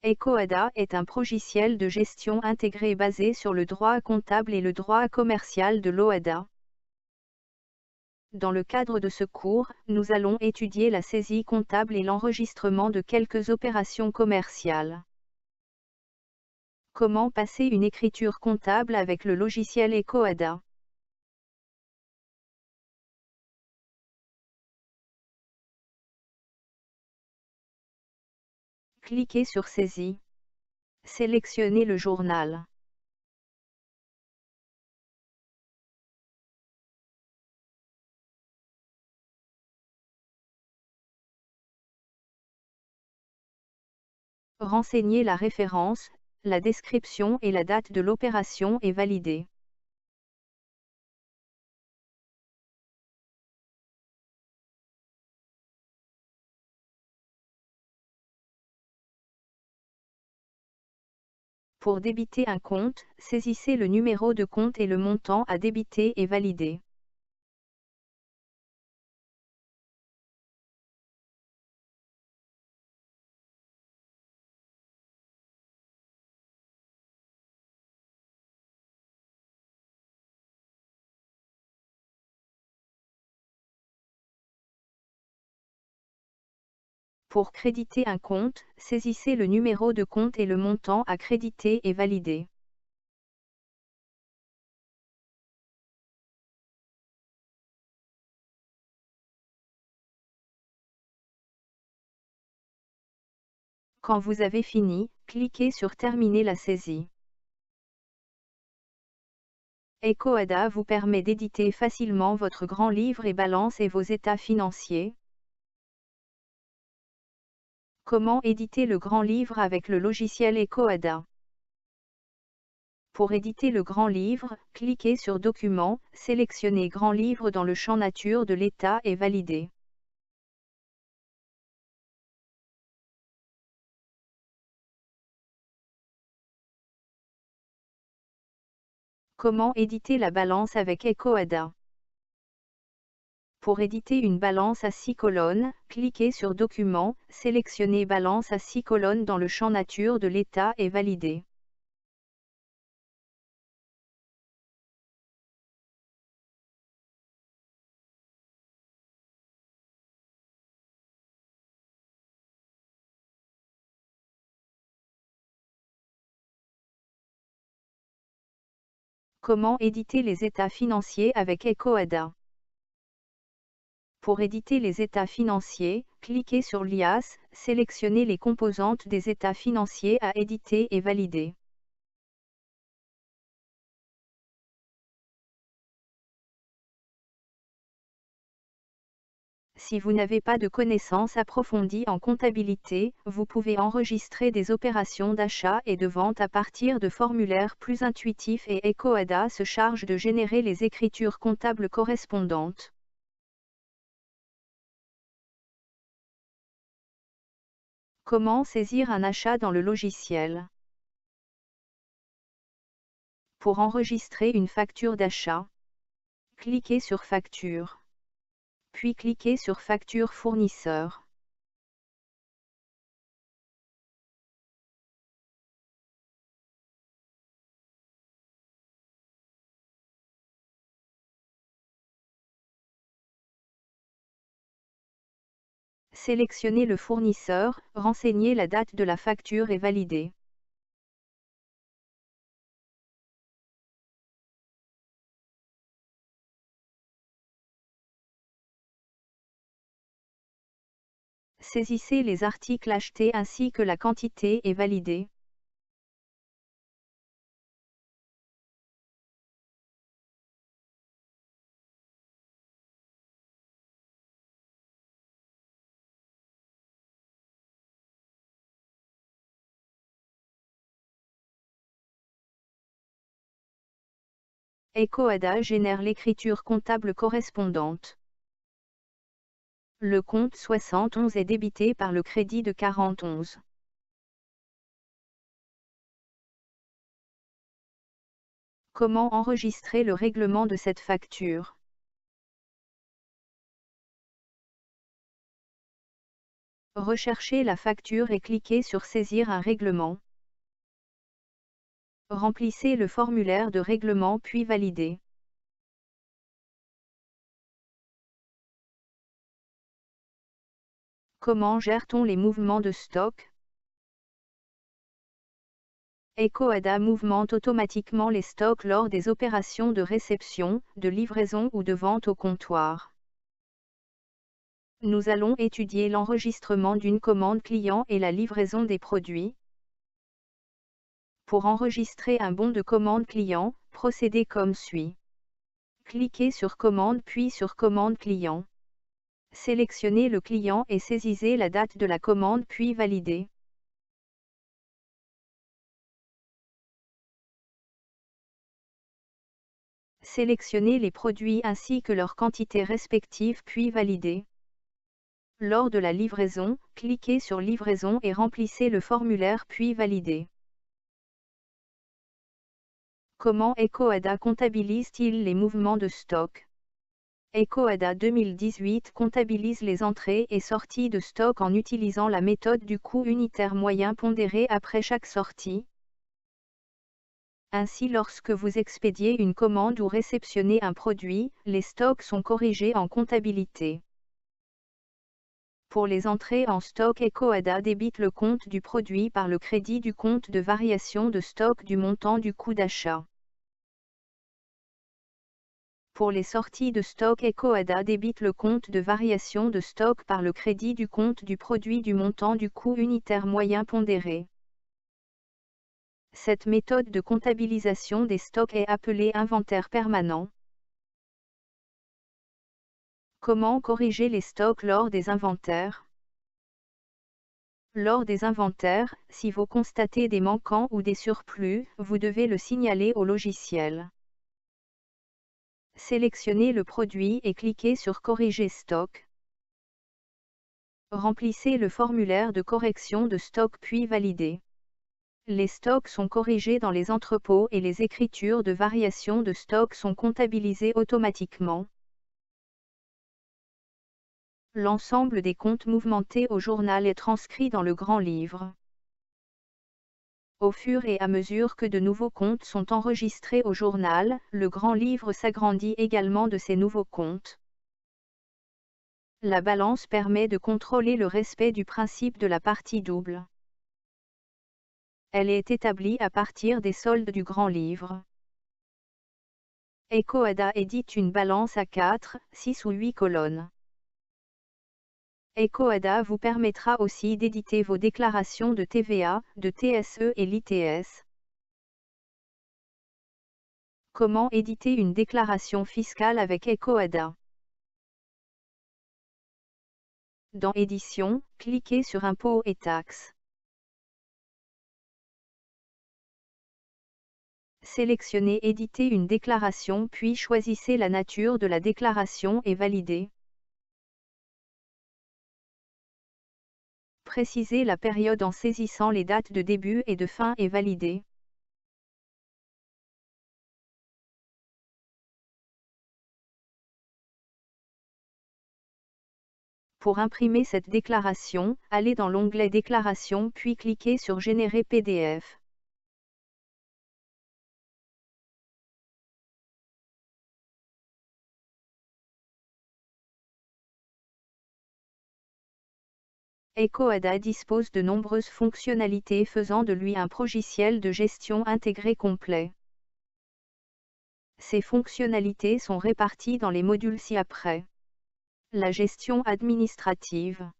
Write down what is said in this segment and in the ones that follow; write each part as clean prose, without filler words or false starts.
EcoADA est un logiciel de gestion intégré basé sur le droit comptable et le droit commercial de l'OHADA. Dans le cadre de ce cours, nous allons étudier la saisie comptable et l'enregistrement de quelques opérations commerciales. Comment passer une écriture comptable avec le logiciel EcoADA? Cliquez sur Saisie. Sélectionnez le journal. Renseignez la référence, la description et la date de l'opération et validez. Pour débiter un compte, saisissez le numéro de compte et le montant à débiter et validez. Pour créditer un compte, saisissez le numéro de compte et le montant à créditer et validez. Quand vous avez fini, cliquez sur Terminer la saisie. EcoADA vous permet d'éditer facilement votre grand livre et balance et vos états financiers. Comment éditer le grand livre avec le logiciel EcoADA? Pour éditer le grand livre, cliquez sur Documents, sélectionnez Grand livre dans le champ Nature de l'état et validez. Comment éditer la balance avec EcoADA? Pour éditer une balance à 6 colonnes, cliquez sur Documents, sélectionnez Balance à 6 colonnes dans le champ Nature de l'état et validez. Comment éditer les états financiers avec EcoADA? Pour éditer les états financiers, cliquez sur l'IAS, sélectionnez les composantes des états financiers à éditer et valider. Si vous n'avez pas de connaissances approfondies en comptabilité, vous pouvez enregistrer des opérations d'achat et de vente à partir de formulaires plus intuitifs et EcoADA se charge de générer les écritures comptables correspondantes. Comment saisir un achat dans le logiciel? Pour enregistrer une facture d'achat, cliquez sur Facture. Puis cliquez sur Facture fournisseur. Sélectionnez le fournisseur, renseignez la date de la facture et validez. Saisissez les articles achetés ainsi que la quantité et validez. EcoADA génère l'écriture comptable correspondante. Le compte 71 est débité par le crédit de 41. Comment enregistrer le règlement de cette facture? Recherchez la facture et cliquez sur Saisir un règlement. Remplissez le formulaire de règlement puis validez. Comment gère-t-on les mouvements de stock? EcoAda mouvemente automatiquement les stocks lors des opérations de réception, de livraison ou de vente au comptoir. Nous allons étudier l'enregistrement d'une commande client et la livraison des produits. Pour enregistrer un bon de commande client, procédez comme suit. Cliquez sur Commande puis sur Commande client. Sélectionnez le client et saisissez la date de la commande puis validez. Sélectionnez les produits ainsi que leurs quantités respectives puis validez. Lors de la livraison, cliquez sur Livraison et remplissez le formulaire puis validez. Comment EcoAda comptabilise-t-il les mouvements de stock? EcoAda 2018 comptabilise les entrées et sorties de stock en utilisant la méthode du coût unitaire moyen pondéré après chaque sortie. Ainsi, lorsque vous expédiez une commande ou réceptionnez un produit, les stocks sont corrigés en comptabilité. Pour les entrées en stock, EcoAda débite le compte du produit par le crédit du compte de variation de stock du montant du coût d'achat. Pour les sorties de stock, EcoAda débite le compte de variation de stock par le crédit du compte du produit du montant du coût unitaire moyen pondéré. Cette méthode de comptabilisation des stocks est appelée inventaire permanent. Comment corriger les stocks lors des inventaires? Lors des inventaires, si vous constatez des manquants ou des surplus, vous devez le signaler au logiciel. Sélectionnez le produit et cliquez sur Corriger stock. Remplissez le formulaire de correction de stock puis validez. Les stocks sont corrigés dans les entrepôts et les écritures de variation de stock sont comptabilisées automatiquement. L'ensemble des comptes mouvementés au journal est transcrit dans le grand livre. Au fur et à mesure que de nouveaux comptes sont enregistrés au journal, le grand livre s'agrandit également de ces nouveaux comptes. La balance permet de contrôler le respect du principe de la partie double. Elle est établie à partir des soldes du grand livre. EcoAda édite une balance à 4, 6 ou 8 colonnes. EcoAda vous permettra aussi d'éditer vos déclarations de TVA, de TSE et l'ITS. Comment éditer une déclaration fiscale avec EcoAda? Dans Édition, cliquez sur Impôts et taxes. Sélectionnez Éditer une déclaration puis choisissez la nature de la déclaration et validez. Précisez la période en saisissant les dates de début et de fin et validez. Pour imprimer cette déclaration, allez dans l'onglet Déclaration puis cliquez sur Générer PDF. EcoAda dispose de nombreuses fonctionnalités faisant de lui un logiciel de gestion intégré complet. Ces fonctionnalités sont réparties dans les modules ci-après. La gestion administrative.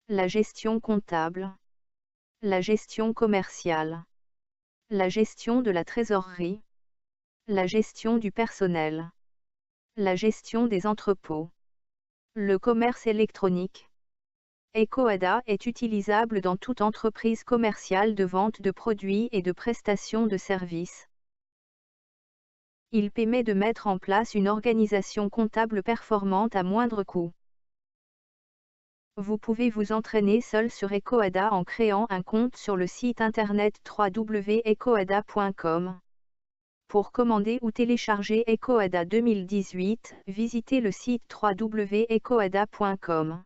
La gestion comptable. La gestion commerciale. La gestion de la trésorerie. La gestion du personnel. La gestion des entrepôts. Le commerce électronique. EcoAda est utilisable dans toute entreprise commerciale de vente de produits et de prestation de services. Il permet de mettre en place une organisation comptable performante à moindre coût. Vous pouvez vous entraîner seul sur EcoAda en créant un compte sur le site internet www.ecoada.com. Pour commander ou télécharger EcoAda 2018, visitez le site www.ecoada.com.